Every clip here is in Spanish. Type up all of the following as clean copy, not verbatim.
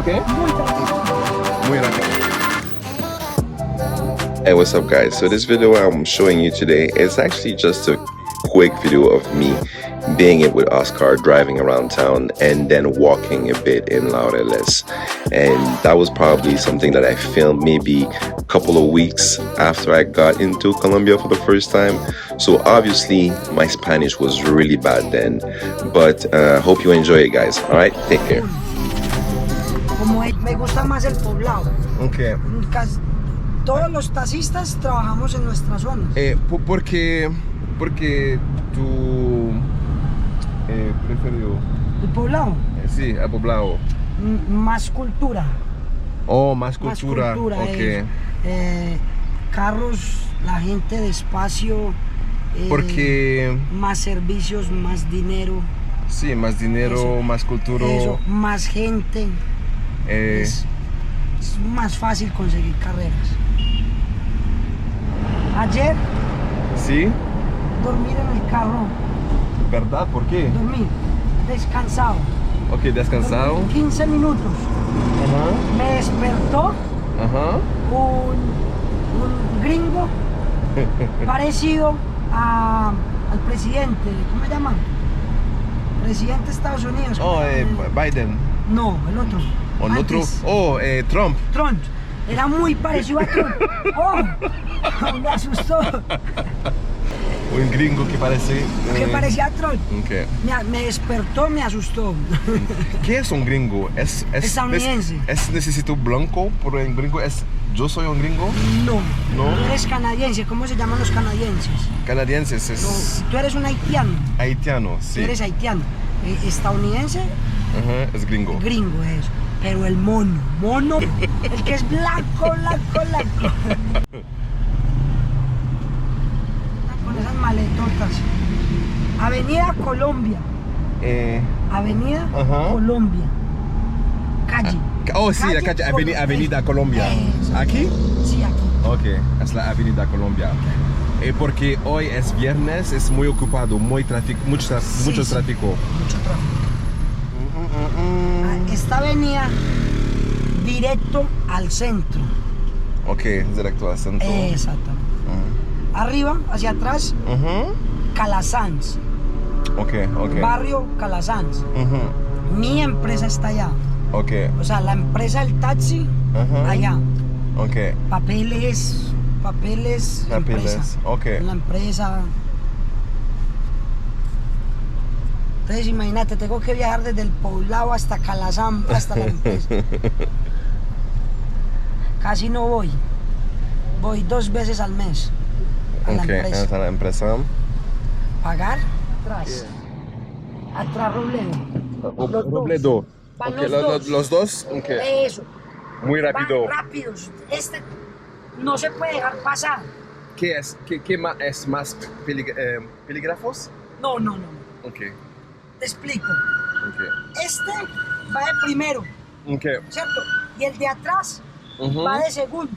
Okay. Muy rápido. Hey, what's up guys? So this video I'm showing you today is actually just a quick video of me being it with Oscar, driving around town and then walking a bit in Laureles. And that was probably something that I filmed maybe a couple of weeks after I got into Colombia for the first time. So obviously my Spanish was really bad then, but hope you enjoy it guys. All right, take care. Me gusta más el poblado. Okay. Todos los taxistas trabajamos en nuestra zona. Porque tu preferido. El poblado. Sí, el poblado. Más cultura. Oh, más cultura. Okay. Carros, la gente despacio. Porque más servicios, más dinero. sí, más dinero, Eso, más cultura. Eso, más gente. Es más fácil conseguir carreras. Ayer Sí, dormir en el carro, ¿verdad? ¿Por qué? dormir, descansado. Ok, descansado. Dormí 15 minutos. Ajá. Me despertó Ajá. un gringo parecido al presidente, ¿cómo se llama? Presidente de Estados Unidos. Oh, Biden. No, el otro. O el otro. Antes. Oh, Trump. Trump. Era muy parecido a Trump. ¡Oh! Me asustó. Un gringo que parece. Que parecía a Trump. Okay. Me despertó, me asustó. ¿Qué es un gringo? ¿Es Estadounidense. necesito blanco por un gringo? ¿Yo soy un gringo? No. No. Tú eres canadiense. ¿Cómo se llaman los canadienses? Canadienses, es No, tú eres un haitiano. haitiano, Tú sí. eres haitiano. Estadounidense, Ajá, es gringo. gringo es. Pero el mono, el que es blanco. Con esas maletotas. Avenida Colombia. Avenida Ajá. Colombia. Calle. Oh, sí, la calle Avenida Colombia. Eso. ¿Aquí? Sí, aquí. Ok, es la Avenida Colombia. Porque hoy es viernes, es muy ocupado, muy tráfico, mucho tráfico. Mucho tráfico. Esta avenida directo al centro. Ok, directo al centro. Exactamente. Arriba, hacia atrás, Calasanz. Ok. Barrio Calasanz. Mi empresa está allá. Ok. O sea, la empresa del taxi, allá. Ok. Papeles, empresa. Ok. La empresa. Entonces imagínate, tengo que viajar desde el poblado hasta Calazán, hasta la empresa. Casi no voy. Voy 2 veces al mes a la empresa. ¿Es a la empresa? Pagar atrás. Atrás Robledo. Robledo. Van Ok, los dos. Ok. Eso. Muy rápido. Van rápidos. Este no se puede dejar pasar. ¿Qué es? ¿Qué es más peligrosos? No. Ok. Te explico. Ok. Este va de primero, Ok. ¿cierto? Y el de atrás va de segundo.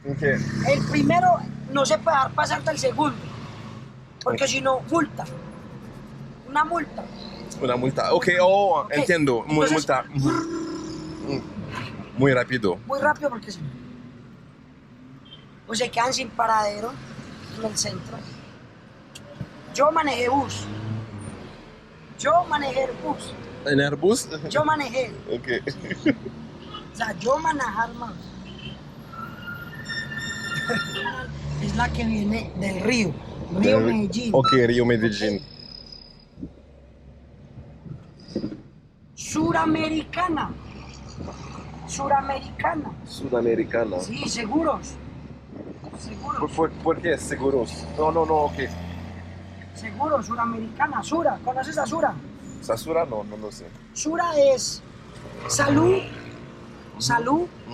Ok. El primero no se puede dejar pasar del segundo. Porque si no, multa. Una multa. Una multa. Ok, oh, Ok. entiendo. Entonces, Multa. Muy rápido. Muy rápido porque si no. Pues se quedan sin paradero en el centro. Yo manejé bus. ¿En Airbus? Yo manejé. Ok. O sea, yo manejar más. Es la que viene del río. Río Medellín. Ok, Río Medellín. Suramericana. Sudamericana. Sí, seguros. ¿Por qué? Seguros. No, ok. Seguro, suramericana. Sura, ¿conoces a Sura? ¿Sasura? No lo sé. Sura es salud,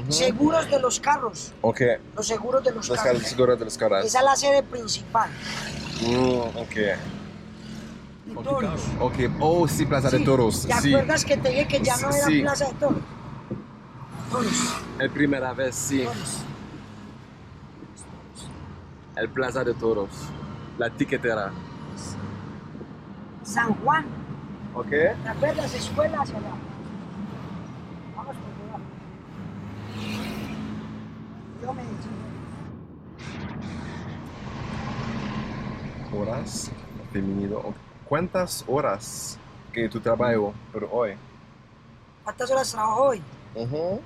seguros de los carros. Ok. Los seguros de los Los carros. seguros de los carros. Esa es la sede principal. Ok. Y toros. Ok. Oh, sí, Plaza de Sí, Toros. ¿Te Sí. acuerdas que te dije que ya no era Sí. Plaza de Toros? Toros. La primera vez, sí. Toros. El Plaza de Toros. La tiquetera. San Juan. Ok. ¿Te acuerdas? Escuela hacia allá. Vamos por horas femenino. ¿Cuántas horas que tu trabajo por hoy? ¿Cuántas horas trabajo hoy? Ujú.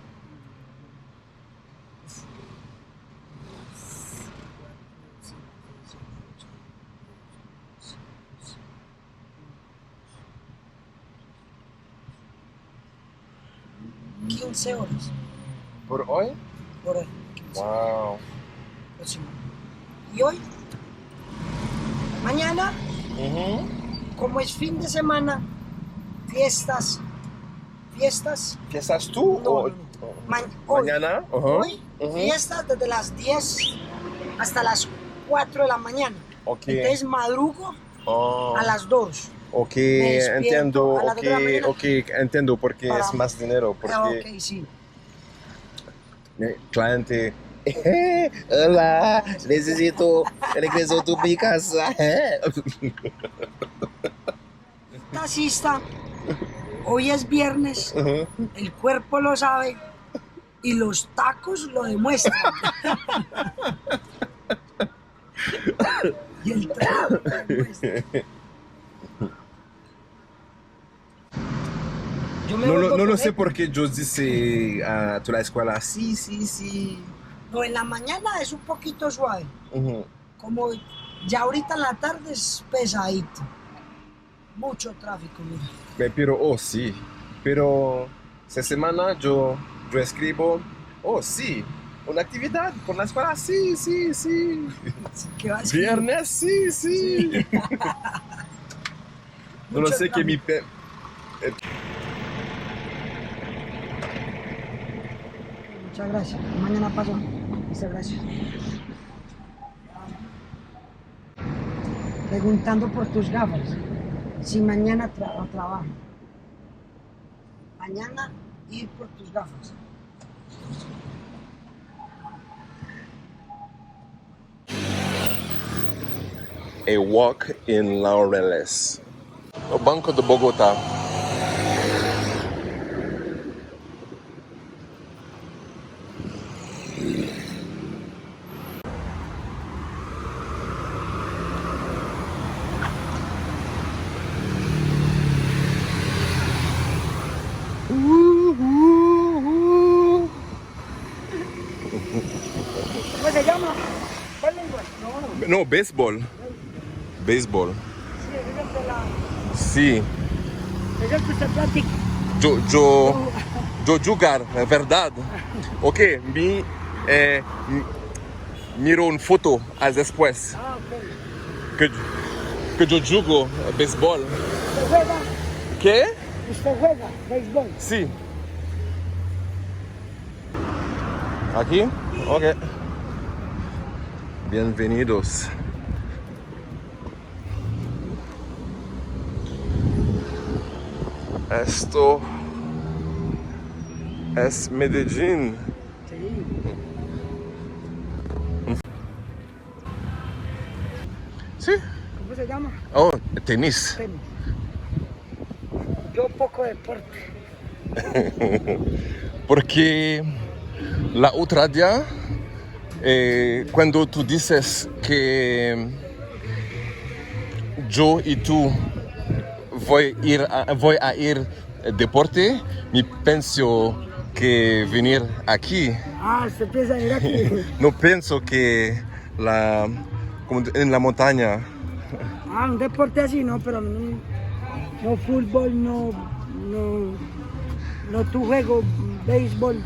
15 horas ¿Por hoy? por hoy. 15 Wow. próximo. ¿Y hoy? Mañana, Ujú. como es fin de semana, fiestas. ¿Fiestas? ¿Fiestas tú No, o no, no. Hoy. mañana? Ujú. Hoy, Ujú. fiestas desde las 10 hasta las 4 de la mañana. Ok. Entonces madrugo Oh. a las 2. Ok, Me despierto entiendo, a las 2 de la mañana. ok, entiendo porque Para- es más dinero, porque Ok, sí. el cliente, Hola, necesito regreso a tu mi casa. Taxista, hoy es viernes, el cuerpo lo sabe y los tacos lo demuestran. Y el trago lo demuestra. Yo me no, vuelvo no lo sé correcto. porque yo dice a tu la escuela, sí, sí, sí. No, en la mañana es un poquito suave. Ujú. Como ya ahorita en la tarde es pesadito. Mucho tráfico, mira. Pero, oh, sí, pero esta semana yo escribo, oh, sí, una actividad con la escuela, sí, sí, sí. ¿Qué va a escribir? Viernes, sí, sí. No lo Mucho sé que mi... tráfico. Muchas gracias. Mañana paso. Muchas gracias. Preguntando por tus gafas. Si mañana trabajo. Mañana ir por tus gafas. A walk in Laureles. O Banco de Bogotá. ¿Cómo se llama? ¿Cuál lengua? No, No, béisbol. Béisbol. sí, es el de la... Sí. Es el que usted platica. Yo jugar, é verdade. Ok, miro uma foto as depois. Ah, ok. Que eu jogo béisbol. ¿Usted juega? Que? ¿Usted juega béisbol? Sim. Aqui? Ok. Bienvenidos. Esto es Medellín. Sí. Sí. ¿Cómo se llama? Oh, tenis. Tenis. Yo poco deporte. Porque la otra día, cuando tú dices que yo y tú voy a ir deporte, me pienso que venir aquí. Ah, usted piensa ir aquí. No pienso que como en la montaña. Ah, un deporte así, no, pero no, no fútbol, no tu juego, béisbol,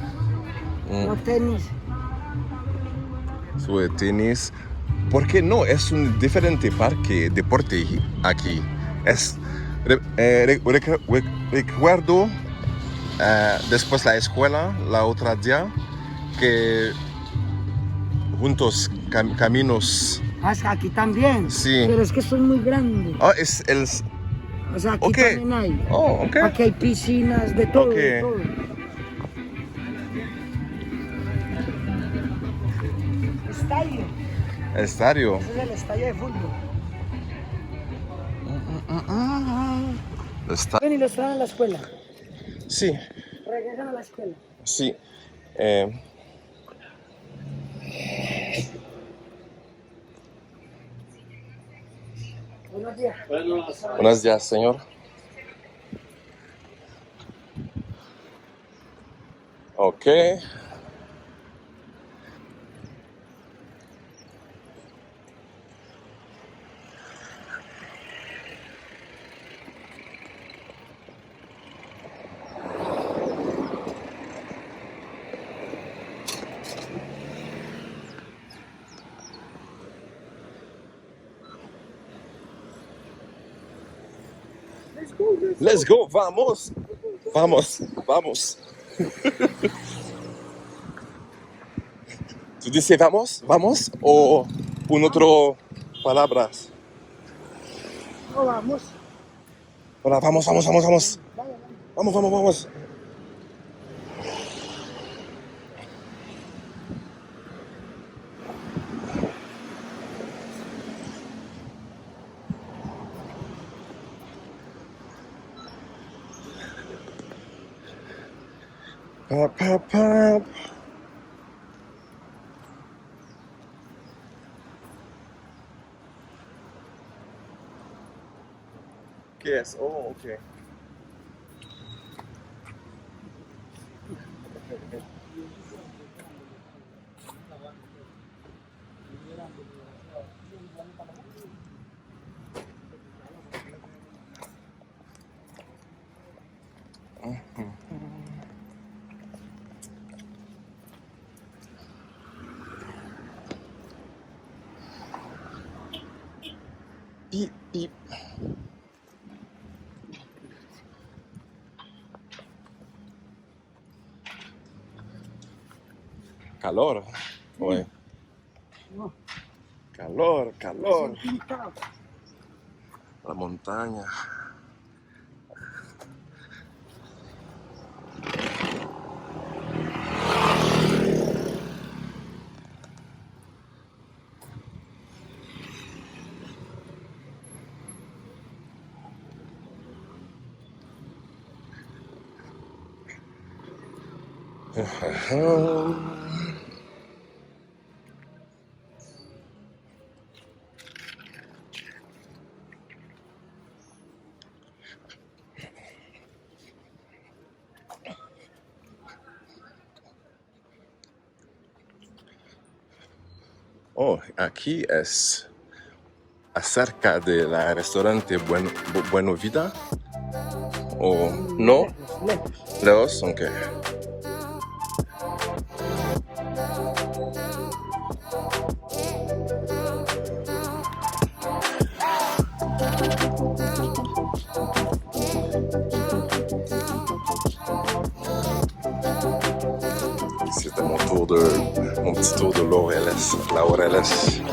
no tenis. Sobre tenis. Porque no, es un diferente parque deporte aquí. Es, recuerdo después la escuela, la otra día, que juntos caminos. Ah, es que aquí también. Sí. Pero es que esto es muy grande. Oh, es el... O sea, aquí Ok. también hay. Oh, ok. Aquí hay piscinas, de todo, Ok. de todo. Estadio. Estadio. Ese es el estadio de fútbol. Ven y los traen a la escuela. Sí, Regresan a la escuela. sí. Buenos días, señor. Ok. Let's go, vamos. Vamos, vamos. ¿Tú dices vamos, vamos? ¿O un otro palabras? No, vamos. Hola, vamos, vamos, vamos, vamos. Vamos, vamos, vamos. Pa, pa, pa. ¿Qué es? Oh, ok. Pip, pip. Calor. Ouais. No, Calor, calor. pintado. La montaña. Oh, aquí es acerca de la restaurante Bueno Vida. ¿O no? Lejos. Lejos, ok. C'était mon petit tour de Laureles.